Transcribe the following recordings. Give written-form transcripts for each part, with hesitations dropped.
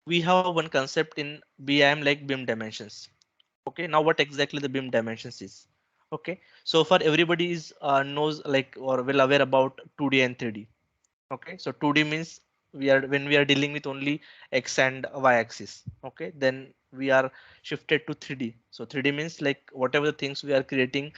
we have one concept in BIM like BIM dimensions. Okay, now what exactly the BIM dimensions is? Okay, so for everybody is knows like or well aware about 2D and 3D. Okay, so 2D means we are when we are dealing with only x and y axis. Okay, then we are shifted to 3D. So 3D means like whatever the things we are creating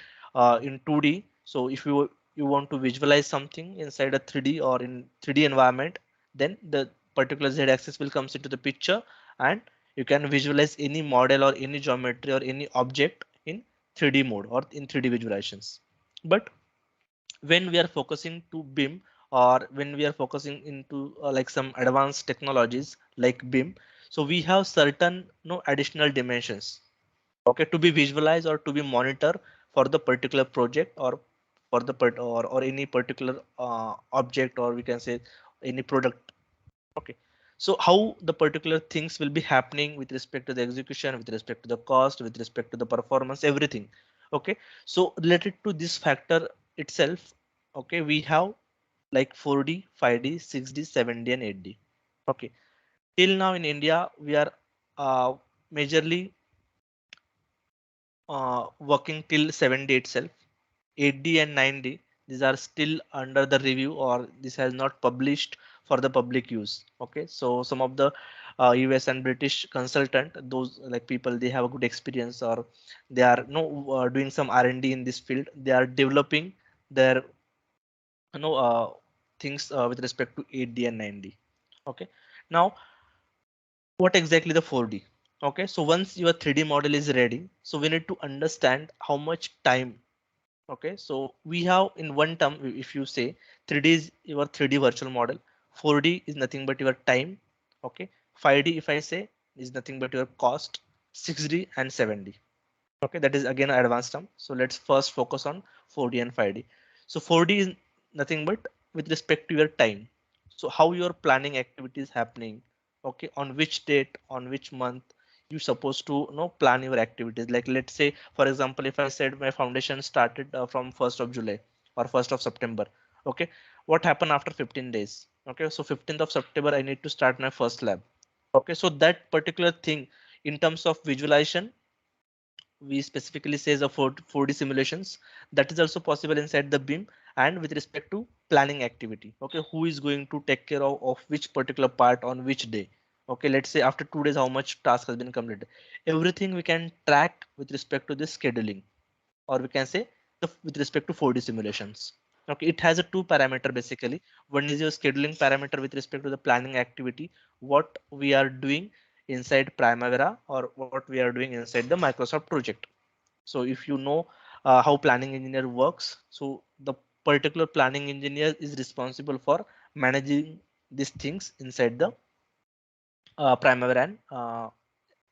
in 2D. So if you want to visualize something inside a 3D or in 3D environment, then the particular z axis will comes into the picture, and you can visualize any model or any geometry or any object in 3D mode or in 3D visualizations. But when we are focusing to BIM, or when we are focusing into like some advanced technologies like BIM, so we have certain no additional dimensions, okay, to be visualized or to be monitored for the particular project or for the or any particular object, or we can say any product. Okay, so how the particular things will be happening with respect to the execution, with respect to the cost, with respect to the performance, everything. Okay, so related to this factor itself, okay, we have like 4D, 5D, 6D, 7D, and 8D. Okay, till now in India, we are uh, majorly working till 7D itself. 8D and 9D, these are still under the review, or this has not published for the public use. Okay, so some of the US and British consultant, those like people, they have a good experience, or they are no doing some R&D in this field. They are developing their things with respect to 8D and 9D. Okay, now what exactly the 4D? Okay, so once your 3D model is ready, so we need to understand how much time. Okay, so we have in one term, if you say 3D is your 3D virtual model, 4D is nothing but your time. Okay, 5D if I say is nothing but your cost, 6D and 7D. Okay, that is again an advanced term. So let's first focus on 4D and 5D. So 4D is nothing but with respect to your time. So how your planning activity is happening. Okay, on which date, on which month you supposed to plan your activities. Like let's say, for example, if I said my foundation started from 1st of July or 1st of September. Okay, what happened after 15 days? Okay, so 15th of September I need to start my first lab. Okay, so that particular thing in terms of visualization, we specifically says of 4D simulations, that is also possible inside the BIM. And with respect to planning activity, okay, who is going to take care of which particular part on which day. Okay, let's say after 2 days how much task has been completed, everything we can track with respect to this scheduling, or we can say with respect to 4D simulations. Okay, it has a two parameter basically. One is your scheduling parameter with respect to the planning activity, what we are doing inside Primavera or what we are doing inside the Microsoft project. So if you know how planning engineer works, so the particular planning engineer is responsible for managing these things inside the Primavera and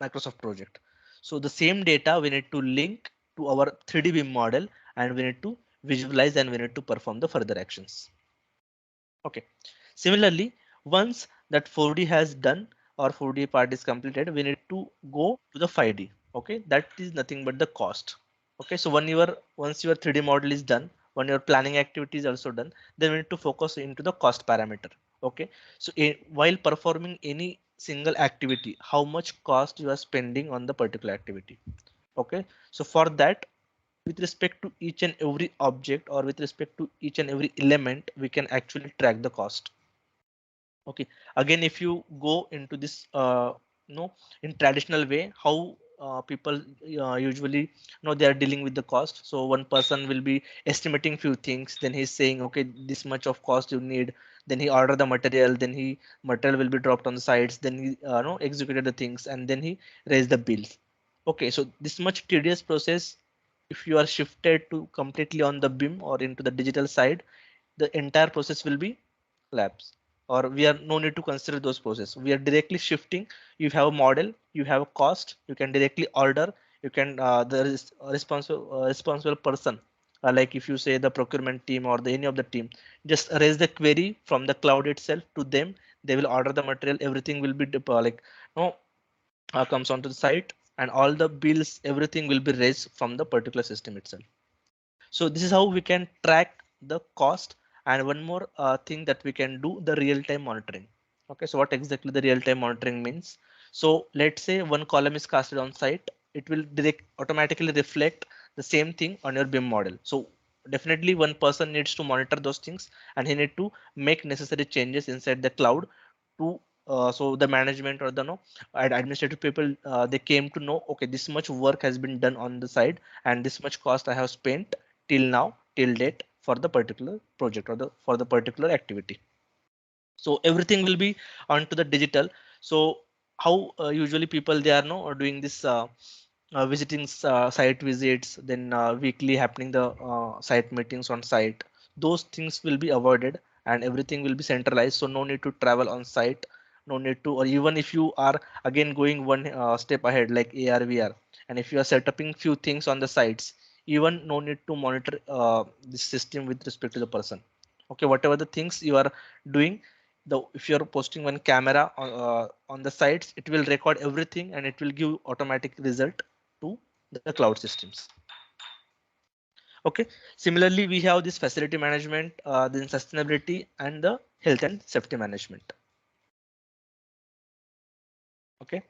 Microsoft project. So the same data we need to link to our 3D BIM model, and we need to visualize, and we need to perform the further actions. Okay. Similarly, once that 4D has done or 4D part is completed, we need to go to the 5D. Okay, that is nothing but the cost. Okay, so once your 3D model is done, when your planning activity is also done, then we need to focus into the cost parameter. Okay, so while performing any single activity, how much cost you are spending on the particular activity. Okay, so for that, with respect to each and every object, or with respect to each and every element, we can actually track the cost. Okay, again, if you go into this in traditional way, how people usually they are dealing with the cost. So one person will be estimating few things, then he's saying, okay, this much of cost you need, then he order the material, then he material will be dropped on the sites, then he no executed the things, and then he raised the bills. Okay, so this much tedious process, if you are shifted to completely on the BIM or into the digital side, the entire process will be labs, or we are no need to consider those process. We are directly shifting. You have a model, you have a cost, you can directly order. You can responsible person, like if you say the procurement team or the any of the team, just raise the query from the cloud itself to them. They will order the material, everything will be like no comes onto the site, and all the bills, everything will be raised from the particular system itself. So this is how we can track the cost. And one more thing that we can do, the real-time monitoring. Okay, so what exactly the real-time monitoring means? So let's say one column is casted on site, it will automatically reflect the same thing on your BIM model. So definitely one person needs to monitor those things, and he need to make necessary changes inside the cloud to so the management or the no administrative people they came to know, okay, this much work has been done on the side and this much cost I have spent till now till date for the particular project or the for the particular activity. So everything will be onto the digital. So how usually people they are no doing this visiting site visits, then weekly happening the site meetings on site, those things will be avoided and everything will be centralized, so no need to travel on site, no need to, or even if you are again going one step ahead like AR VR, and if you are setting few things on the sites, even no need to monitor the system with respect to the person. Okay, whatever the things you are doing, the if you're posting one camera on the sites, it will record everything and it will give automatic result to the cloud systems. Okay, similarly we have this facility management, then sustainability and the health and safety management. Okay,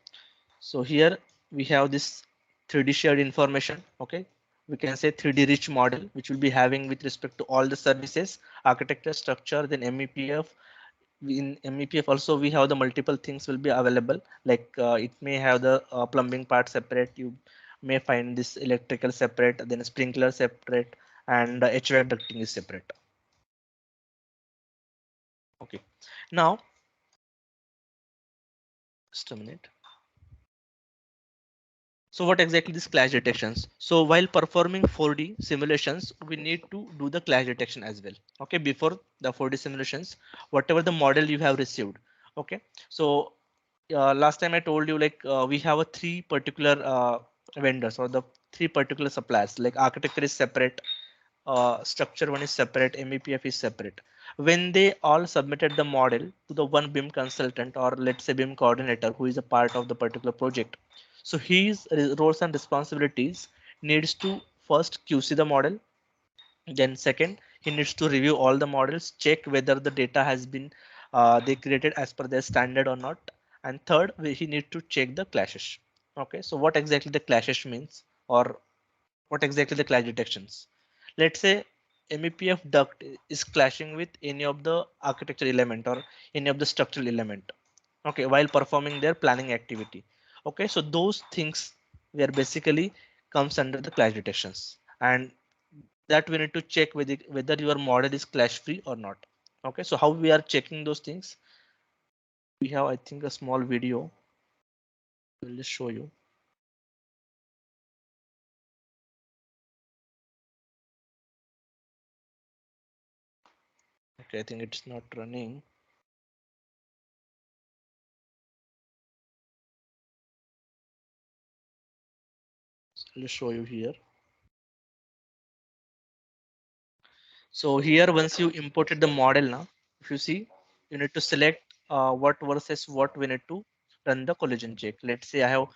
so here we have this 3D shared information. Okay, we can say 3D rich model which will be having with respect to all the services, architecture, structure, then MEPF. In MEPF also we have the multiple things will be available, like it may have the plumbing part separate, you may find this electrical separate, then sprinkler separate, and HVAC ducting is separate. Okay, now just a minute. So what exactly this clash detections? So while performing 4D simulations, we need to do the clash detection as well. Okay, before the 4D simulations, whatever the model you have received. Okay, so last time I told you like we have a three particular vendors or the three particular suppliers. Like architecture is separate, structure one is separate, MEPF is separate. When they all submitted the model to the one BIM consultant or let's say BIM coordinator who is a part of the particular project, so his roles and responsibilities needs to first QC the model, then second, he needs to review all the models, check whether the data has been they created as per their standard or not. And third, he needs to check the clashes. Okay, so what exactly the clashes means, or what exactly the clash detections? Let's say MEPF duct is clashing with any of the architecture element or any of the structural element. Okay, while performing their planning activity. Okay, so those things were basically comes under the clash detections, and that we need to check whether your model is clash free or not. Okay, so how we are checking those things? We have, I think, a small video. We'll just show you. Okay, I think it's not running. So I'll just show you here. So here, once you imported the model now, if you see, you need to select what versus what we need to run the collision check. Let's say I have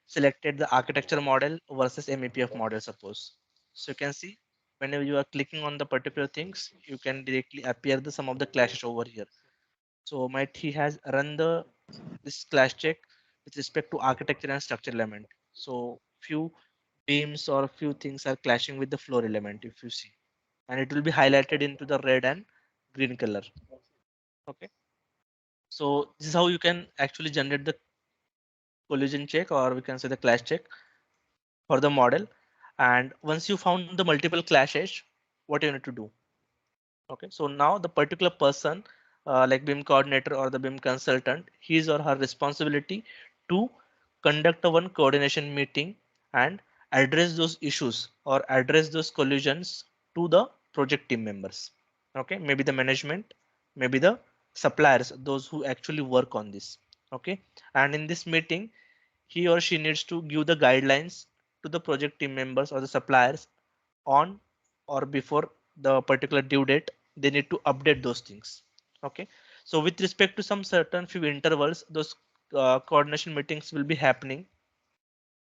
selected the architecture model versus MEPF model, suppose. So you can see whenever you are clicking on the particular things, you can directly appear the some of the clashes over here. So might he has run the this clash check with respect to architecture and structure element. So few beams or few things are clashing with the floor element if you see, and it will be highlighted into the red and green color. Okay, so this is how you can actually generate the collision check, or we can say the clash check for the model. And once you found the multiple clashes, what you need to do? Okay, so now the particular person like BIM coordinator or the BIM consultant, his or her responsibility to conduct a one coordination meeting and address those issues or address those collisions to the project team members. Okay, maybe the management, maybe the suppliers, those who actually work on this. Okay, and in this meeting, he or she needs to give the guidelines to the project team members or the suppliers on or before the particular due date. They need to update those things. Okay, so with respect to some certain few intervals, those coordination meetings will be happening.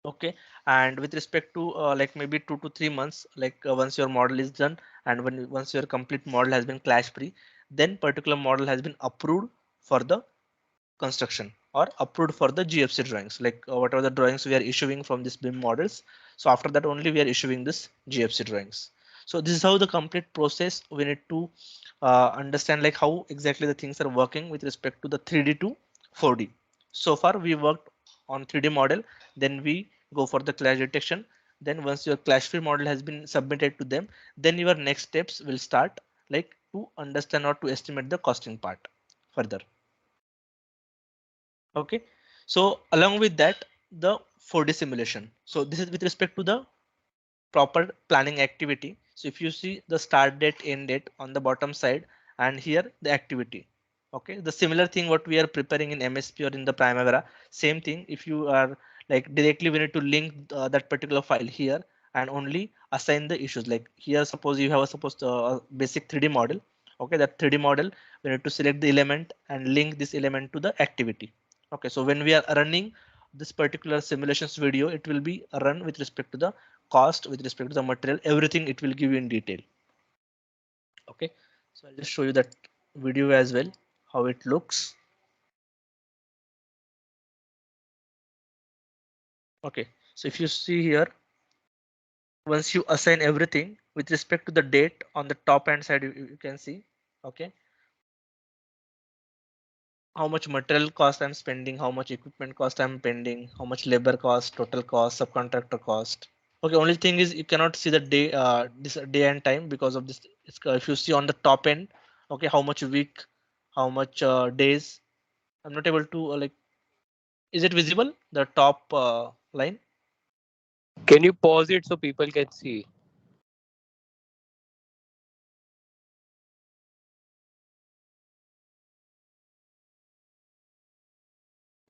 Okay, and with respect to like maybe 2 to 3 months, like once your model is done and once your complete model has been clash free, then particular model has been approved for the construction or approved for the GFC drawings, like whatever the drawings we are issuing from this BIM models. So after that only we are issuing this GFC drawings. So this is how the complete process we need to understand, like how exactly the things are working with respect to the 3D to 4D. So far we worked on 3D model, then we go for the clash detection. Then once your clash free model has been submitted to them, then your next steps will start, like to understand or to estimate the costing part further. Okay, so along with that, the 4D simulation. So this is with respect to the proper planning activity. So if you see the start date, end date on the bottom side, and here the activity. Okay, the similar thing what we are preparing in MSP or in the Primavera, same thing. If you are like directly, we need to link that particular file here and only assign the issues. Like here, suppose you have a supposed basic 3D model. Okay, that 3D model, we need to select the element and link this element to the activity. Okay, so when we are running this particular simulations video, it will be run with respect to the cost, with respect to the material, everything it will give you in detail. Okay, so I'll just show you that video as well, how it looks. Okay, so if you see here, once you assign everything with respect to the date on the top hand side, you can see, okay, how much material cost I'm spending, how much equipment cost I'm spending, how much labor cost, total cost, subcontractor cost. Okay, only thing is you cannot see the day, this day and time because of this. It's, if you see on the top end, okay, how much week, how much days. I'm not able to like. Is it visible? The top line. Can you pause it so people can see?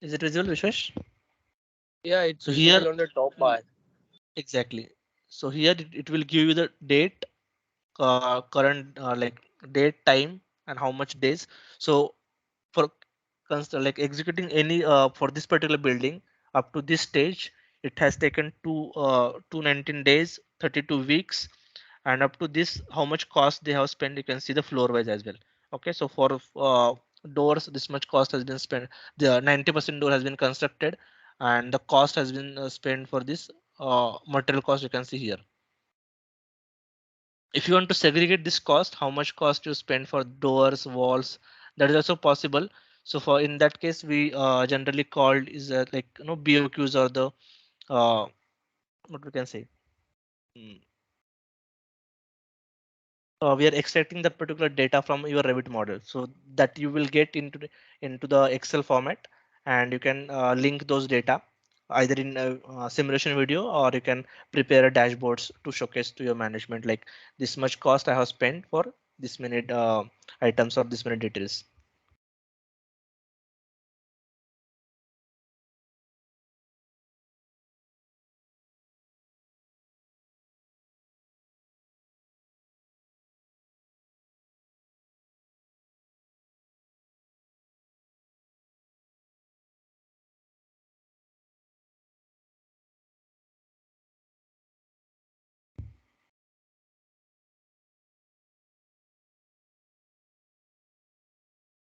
Is it visible, Vishwash? Yeah, it's So here, visible on the top mm, bar. exactly. So here it will give you the date, current like date, time, and how much days. So for like executing any for this particular building up to this stage, it has taken 219 days, 32 weeks, and up to this how much cost they have spent. You can see the floor wise as well. Okay, so for doors, this much cost has been spent. The 90% door has been constructed, and the cost has been spent for this material cost. You can see here. If you want to segregate this cost, how much cost you spend for doors, walls, that is also possible. So for in that case, we generally called is like BOQs or the uh, what we can say. Hmm. We are extracting that particular data from your Revit model, so that you will get into the Excel format, and you can link those data either in a simulation video, or you can prepare a dashboards to showcase to your management, like this much cost I have spent for this many items or this many details.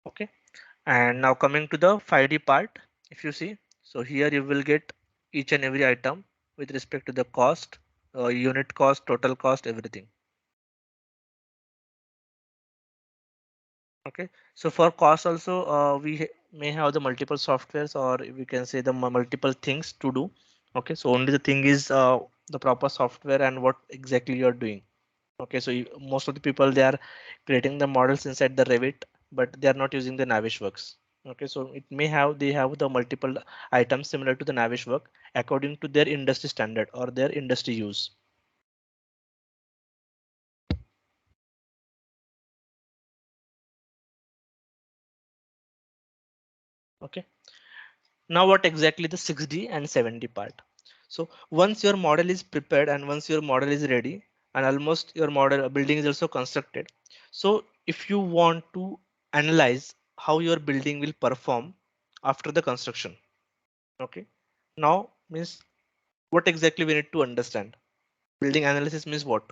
Okay, and now coming to the 5D part, if you see, so here you will get each and every item with respect to the cost, unit cost, total cost, everything. Okay, so for cost also, may have the multiple softwares, or we can say the multiple things to do. Okay, so only the thing is the proper software and what exactly you are doing. Okay, so most of the people, they are creating the models inside the Revit, but they are not using the Navisworks. Okay, so it may have, they have the multiple items similar to the Naviswork according to their industry standard or their industry use. Okay, now what exactly the 6D and 7D part. So once your model is prepared and once your model is ready and almost your model building is also constructed. So if you want to analyze how your building will perform after the construction. Okay, now means what exactly we need to understand. Building analysis means what?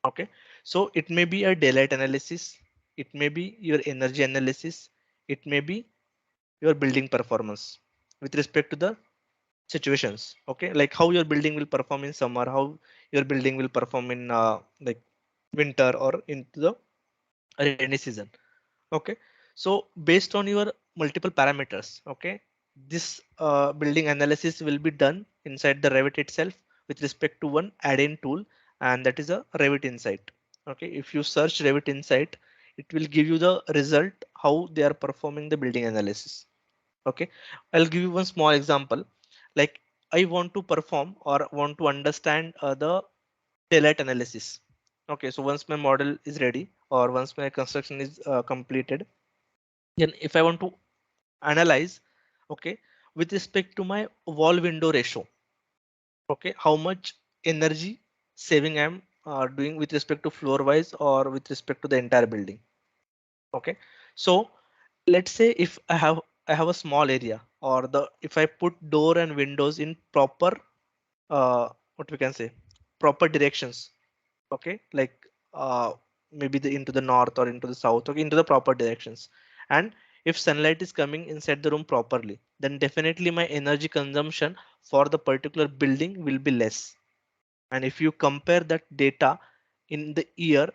Okay, so it may be a daylight analysis, it may be your energy analysis, it may be your building performance with respect to the situations. Okay, like how your building will perform in summer, how your building will perform in like winter or into the rainy season. Okay, so based on your multiple parameters, okay, this building analysis will be done inside the Revit itself with respect to one add-in tool, and that is a Revit Insight. Okay, if you search Revit Insight, it will give you the result how they are performing the building analysis. Okay, I'll give you one small example. Like I want to perform or want to understand the daylight analysis. Okay, so once my model is ready or once my construction is completed, then if I want to analyze, okay, with respect to my wall window ratio, okay, how much energy saving I'm doing with respect to floor wise or with respect to the entire building. Okay, so let's say if I have a small area or the if I put door and windows in proper what we can say proper directions. Okay, like uh, maybe the into the north or into the south, okay, into the proper directions, and if sunlight is coming inside the room properly, then definitely my energy consumption for the particular building will be less. And if you compare that data in the year,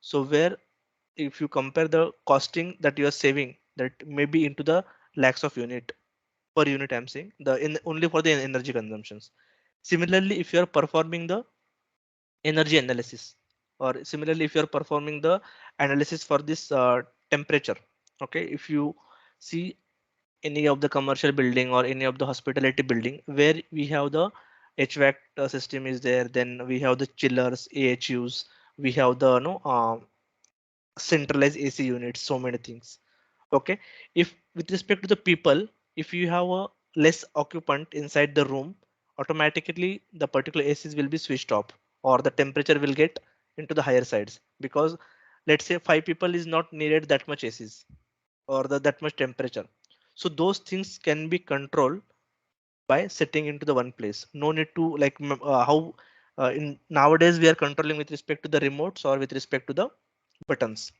so where if you compare the costing that you are saving, that may be into the lakhs of unit per unit, I'm saying the in only for the energy consumptions. Similarly, if you are performing the energy analysis, or similarly if you are performing the analysis for this temperature, okay, if you see any of the commercial building or any of the hospitality building where we have the HVAC system is there, then we have the chillers, AHUs, we have the no centralized AC units, so many things. Okay, if with respect to the people, if you have a less occupant inside the room, automatically the particular ACs will be switched off or the temperature will get into the higher sides, because let's say 5 people is not needed that much ACs or that much temperature. So those things can be controlled by setting into the one place. No need to like how in nowadays we are controlling with respect to the remotes or with respect to the buttons.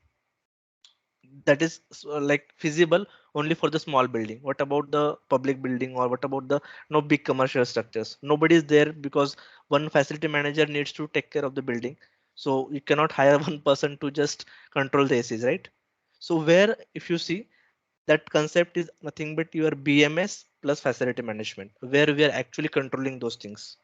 That is like feasible only for the small building. What about the public building or what about the no big commercial structures? Nobody is there because one facility manager needs to take care of the building. So you cannot hire one person to just control the ACs, right? So where if you see that concept is nothing but your BMS plus facility management, where we are actually controlling those things.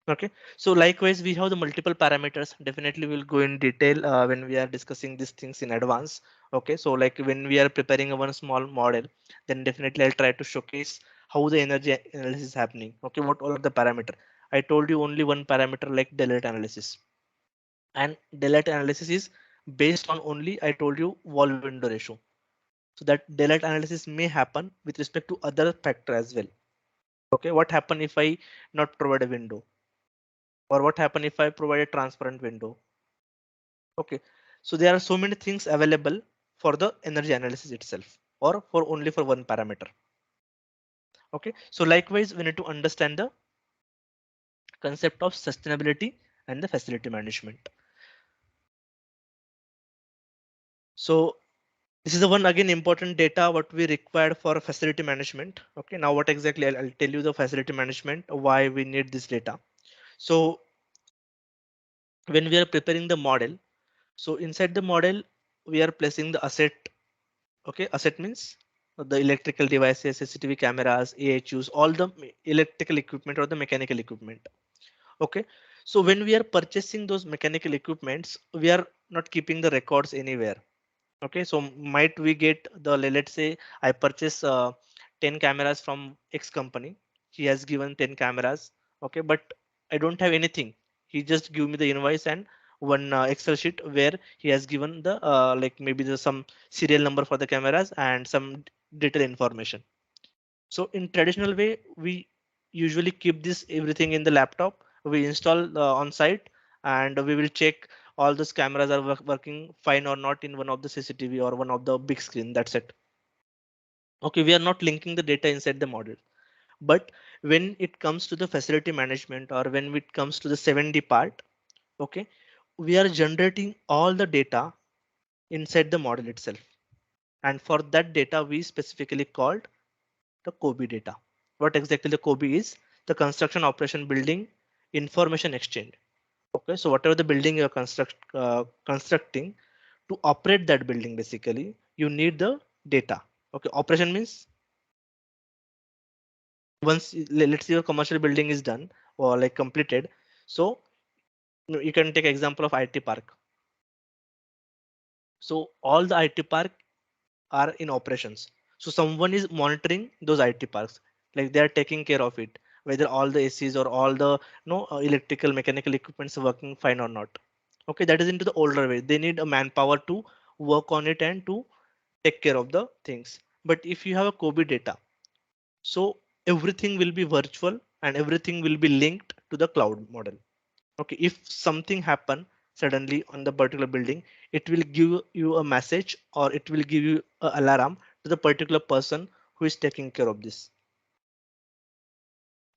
Okay, so likewise, we have the multiple parameters. Definitely, we'll go in detail when we are discussing these things in advance. Okay, so like when we are preparing a one small model, then definitely I'll try to showcase how the energy analysis is happening. Okay, what all are the parameter? I told you only one parameter like delete analysis, and delete analysis is based on only I told you wall window ratio. So that delete analysis may happen with respect to other factor as well. Okay, what happen if I not provide a window? Or what happen if I provide a transparent window? Okay, so there are so many things available for the energy analysis itself or for only for one parameter. Okay, so likewise, we need to understand the concept of sustainability and the facility management. So this is the one again important data what we required for facility management. Okay, now what exactly I'll tell you the facility management, why we need this data. So when we are preparing the model, so inside the model, we are placing the asset. Okay, asset means the electrical devices, CCTV cameras, AHUs, all the electrical equipment or the mechanical equipment. Okay, so when we are purchasing those mechanical equipments, we are not keeping the records anywhere. Okay, so might we get the let's say I purchase 10 cameras from X company. He has given 10 cameras. Okay, but I don't have anything. He just give me the invoice and one Excel sheet where he has given the like maybe the some serial number for the cameras and some detailed information. So in traditional way, we usually keep this everything in the laptop. We install on site and we will check all those cameras are working fine or not in one of the CCTV or one of the big screen. That's it. Okay, we are not linking the data inside the model. But when it comes to the facility management or when it comes to the 7D part, okay, we are generating all the data inside the model itself. And for that data, we specifically called the COBE data. What exactly the COBE is? The construction operation building information exchange. Okay, so whatever the building you're constructing, to operate that building, basically, you need the data. Okay, operation means once let's say your commercial building is done or like completed. So you can take example of IT park. So all the IT park are in operations. So someone is monitoring those IT parks, like they are taking care of it, whether all the ACs or all the electrical mechanical equipments are working fine or not. Okay, that is into the older way. They need a manpower to work on it and to take care of the things. But if you have a COBE data, so everything will be virtual and everything will be linked to the cloud model. Okay, if something happen suddenly on the particular building, it will give you a message or it will give you an alarm to the particular person who is taking care of this.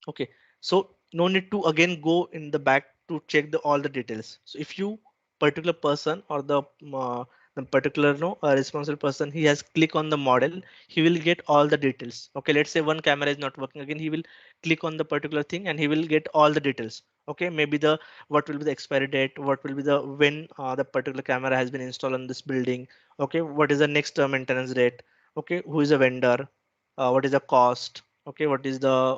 Okay, so no need to again go in the back to check all the details. So if you particular person or the particular responsible person, he has click on the model, he will get all the details. Okay, let's say one camera is not working again, he will click on the particular thing and he will get all the details. Okay, maybe the what will be the expiry date, what will be the when the particular camera has been installed on this building. Okay, what is the next maintenance date. Okay, who is a vendor, what is the cost. Okay, what is the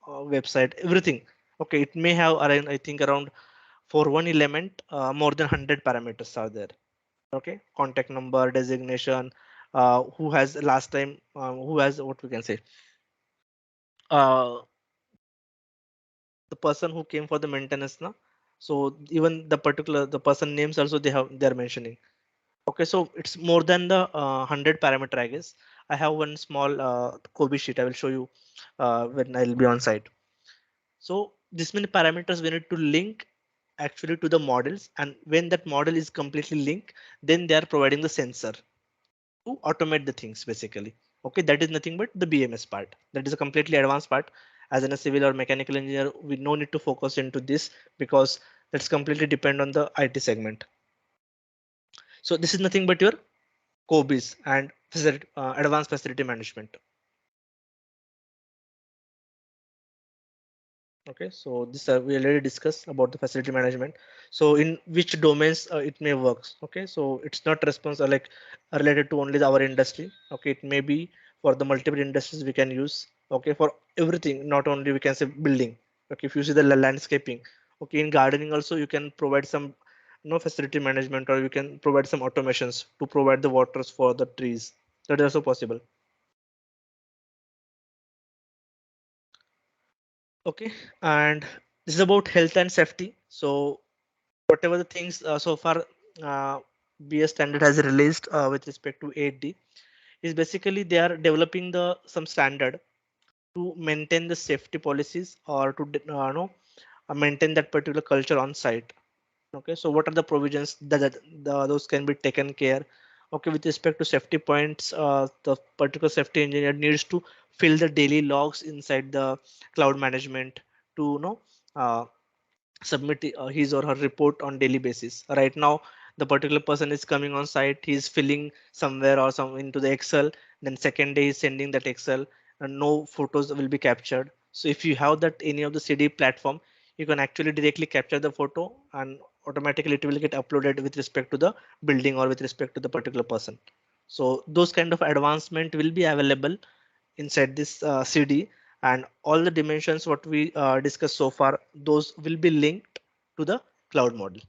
website, everything. Okay, it may have around, I think around for one element, more than 100 parameters are there. Okay, contact number, designation, who has last time, who has what we can say, uh, the person who came for the maintenance now. So even the particular the person names also they're mentioning. Okay, so it's more than the 100 parameter, I guess. I have one small Kobe sheet. I will show you when I'll be on site. So this many parameters we need to link actually to the models, and when that model is completely linked, then they are providing the sensor to automate the things basically. Okay, that is nothing but the BMS part. That is a completely advanced part. As in a civil or mechanical engineer, we no need to focus into this because that's completely depend on the IT segment. So this is nothing but your COBIS and advanced facility management. Okay, so this we already discussed about the facility management. So in which domains it may works. Okay, so it's not responsible like related to only our industry. Okay, it may be for the multiple industries we can use. Okay, for everything, not only we can say building. Okay, if you see the landscaping. Okay, in gardening also you can provide some facility management, or you can provide some automations to provide the waters for the trees. That is also possible. Okay, and this is about health and safety. So whatever the things so far uh, BS standard has released with respect to 8D is basically they are developing the some standard to maintain the safety policies or to maintain that particular culture on site. Okay, so what are the provisions that those can be taken care. Okay, with respect to safety points, the particular safety engineer needs to fill the daily logs inside the cloud management to uh, submit his or her report on daily basis. Right now, the particular person is coming on site, he's filling somewhere or some into the Excel. Then second day he's sending that Excel, and no photos will be captured. So if you have that any of the CD platform, you can actually directly capture the photo and automatically it will get uploaded with respect to the building or with respect to the particular person. So those kind of advancement will be available inside this CD, and all the dimensions what we discussed so far, those will be linked to the cloud model.